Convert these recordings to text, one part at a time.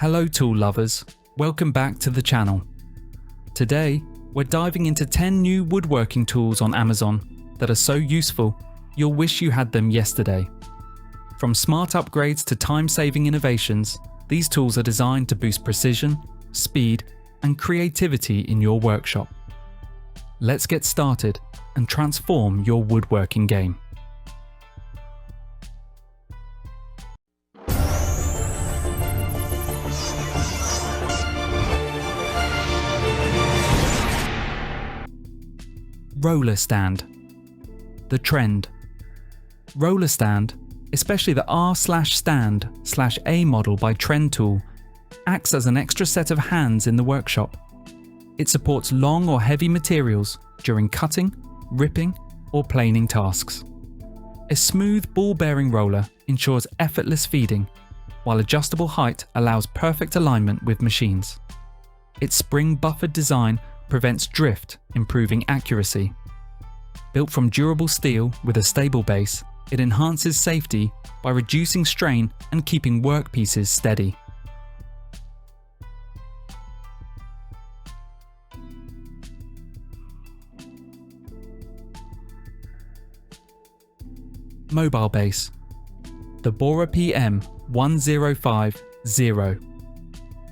Hello tool lovers, welcome back to the channel. Today, we're diving into 10 new woodworking tools on Amazon that are so useful, you'll wish you had them yesterday. From smart upgrades to time-saving innovations, these tools are designed to boost precision, speed, and creativity in your workshop. Let's get started and transform your woodworking game. Roller stand. The trend. Roller stand, especially the R/stand/A model by Trend Tool, acts as an extra set of hands in the workshop. It supports long or heavy materials during cutting, ripping, or planing tasks. A smooth ball-bearing roller ensures effortless feeding, while adjustable height allows perfect alignment with machines. Its spring-buffered design prevents drift, improving accuracy. Built from durable steel with a stable base, it enhances safety by reducing strain and keeping workpieces steady. Mobile base. The BORA PM1050.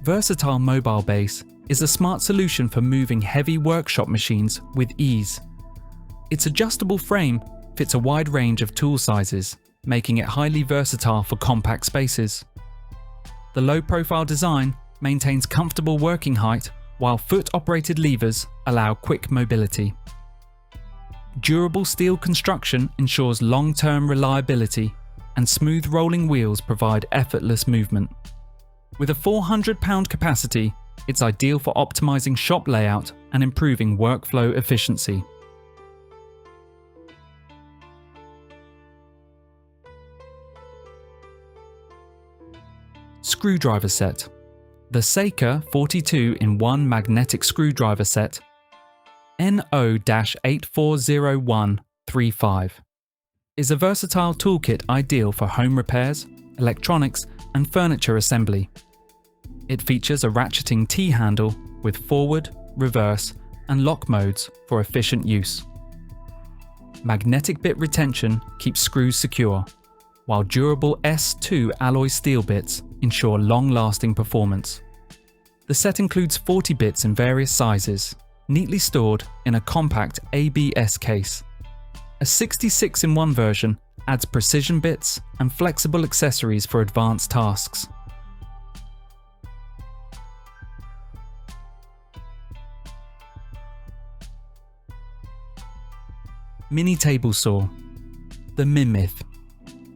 Versatile mobile base is a smart solution for moving heavy workshop machines with ease. Its adjustable frame fits a wide range of tool sizes, making it highly versatile for compact spaces. The low-profile design maintains comfortable working height, while foot-operated levers allow quick mobility. Durable steel construction ensures long-term reliability, and smooth rolling wheels provide effortless movement. With a 400-pound capacity, it's ideal for optimizing shop layout and improving workflow efficiency. Screwdriver set. The Saker 42-in-1 magnetic screwdriver set NO-840135 is a versatile toolkit ideal for home repairs, electronics, and furniture assembly. It features a ratcheting T-handle with forward, reverse, and lock modes for efficient use. Magnetic bit retention keeps screws secure, while durable S2 alloy steel bits ensure long-lasting performance. The set includes 40 bits in various sizes, neatly stored in a compact ABS case. A 66-in-1 version adds precision bits and flexible accessories for advanced tasks. Mini table saw. The MIMYTH.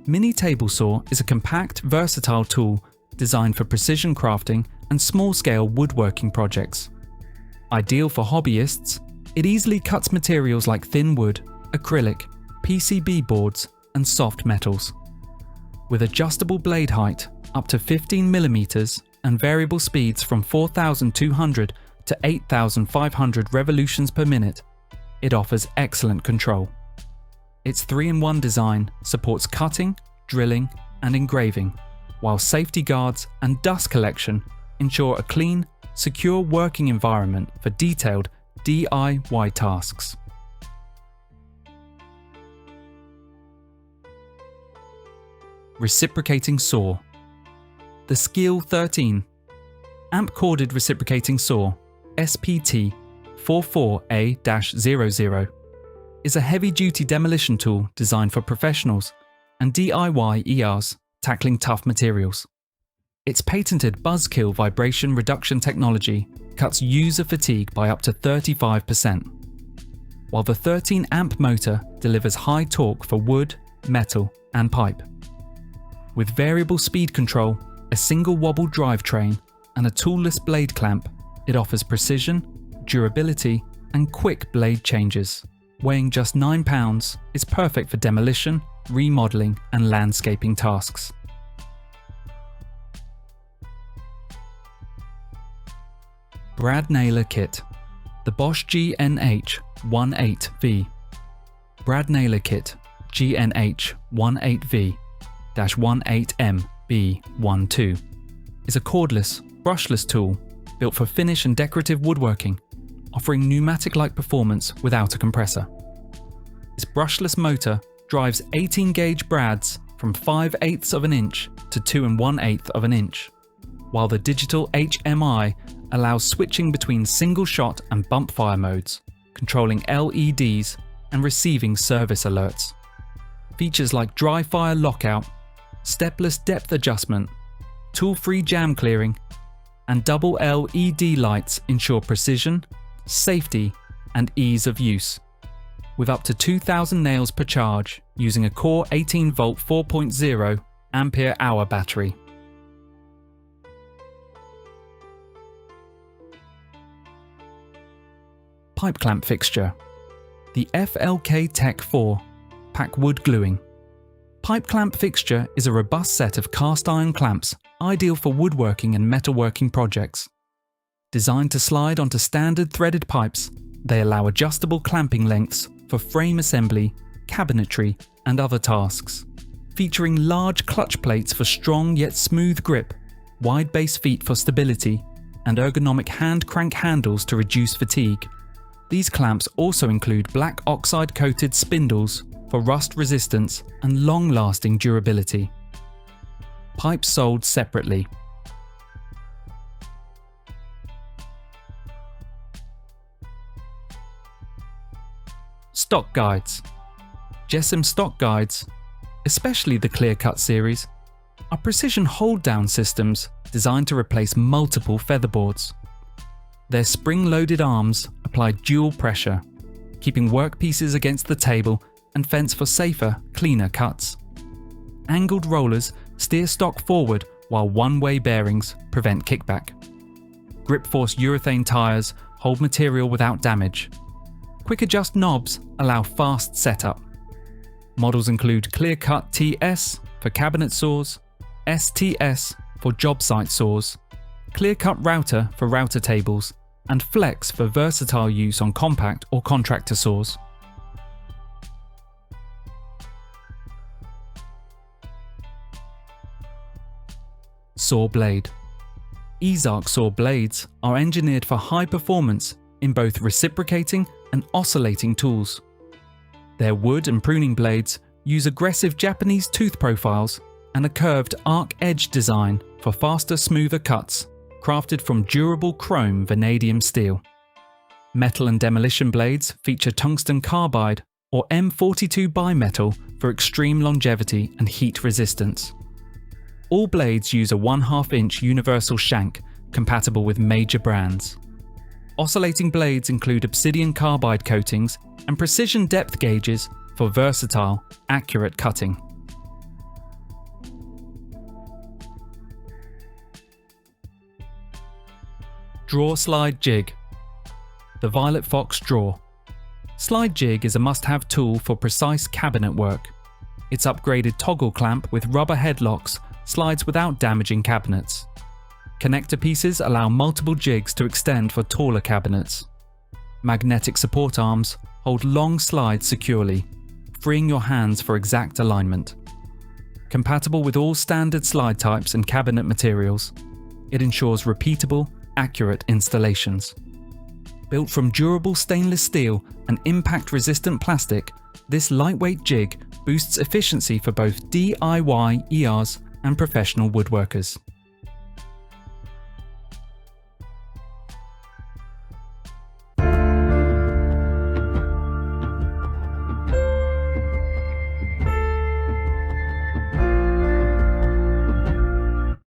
Mini table saw is a compact, versatile tool designed for precision crafting and small-scale woodworking projects. Ideal for hobbyists, it easily cuts materials like thin wood, acrylic, PCB boards, and soft metals. With adjustable blade height up to 15 mm and variable speeds from 4,200 to 8,500 revolutions per minute, it offers excellent control. Its 3-in-1 design supports cutting, drilling, and engraving, while safety guards and dust collection ensure a clean, secure working environment for detailed DIY tasks. Reciprocating saw. The SKIL 13 amp-corded reciprocating saw SPT 44A-00 is a heavy-duty demolition tool designed for professionals and DIY ERs tackling tough materials. Its patented buzzkill vibration reduction technology cuts user fatigue by up to 35%, while the 13-amp motor delivers high torque for wood, metal, and pipe. With variable speed control, a single wobble drivetrain, and a toolless blade clamp, it offers precision, durability, and quick blade changes. Weighing just 9 pounds, it's perfect for demolition, remodeling, and landscaping tasks. Brad Naylor kit. The BOSCH GNH18V. Brad Naylor kit GNH18V-18MB12 is a cordless, brushless tool built for finish and decorative woodworking, offering pneumatic-like performance without a compressor. Its brushless motor drives 18-gauge brads from 5/8 of an inch to 2 1/8 of an inch, while the digital HMI allows switching between single-shot and bump-fire modes, controlling LEDs and receiving service alerts. Features like dry fire lockout, stepless depth adjustment, tool-free jam clearing, and double LED lights ensure precision, safety, and ease of use, with up to 2,000 nails per charge using a core 18-volt 4.0 ampere-hour battery. Pipe clamp fixture. The FLK Tech 4 Pack Wood Gluing. Pipe clamp fixture is a robust set of cast iron clamps ideal for woodworking and metalworking projects. Designed to slide onto standard threaded pipes, they allow adjustable clamping lengths for frame assembly, cabinetry, and other tasks. Featuring large clutch plates for strong yet smooth grip, wide base feet for stability, and ergonomic hand crank handles to reduce fatigue. These clamps also include black oxide coated spindles for rust resistance and long-lasting durability. Pipes sold separately. Stock guides. JessEm stock guides, especially the Clear Cut series, are precision hold-down systems designed to replace multiple featherboards. Their spring-loaded arms apply dual pressure, keeping workpieces against the table and fence for safer, cleaner cuts. Angled rollers steer stock forward while one-way bearings prevent kickback. Grip-force urethane tyres hold material without damage. Quick adjust knobs allow fast setup. Models include Clear Cut TS for cabinet saws, STS for job site saws, Clear Cut Router for router tables, and Flex for versatile use on compact or contractor saws. Saw Blade. EZARC Saw Blades are engineered for high performance in both reciprocating and oscillating tools. Their wood and pruning blades use aggressive Japanese tooth profiles and a curved arc edge design for faster, smoother cuts, crafted from durable chrome vanadium steel. Metal and demolition blades feature tungsten carbide or M42 bimetal for extreme longevity and heat resistance. All blades use a 1/2 inch universal shank compatible with major brands. Oscillating blades include obsidian carbide coatings and precision depth gauges for versatile, accurate cutting. Drawer Slide Jig. The Violet Fox Drawer. Slide Jig is a must-have tool for precise cabinet work. Its upgraded toggle clamp with rubber headlocks slides without damaging cabinets. Connector pieces allow multiple jigs to extend for taller cabinets. Magnetic support arms hold long slides securely, freeing your hands for exact alignment. Compatible with all standard slide types and cabinet materials, it ensures repeatable, accurate installations. Built from durable stainless steel and impact-resistant plastic, this lightweight jig boosts efficiency for both DIY ERs and professional woodworkers.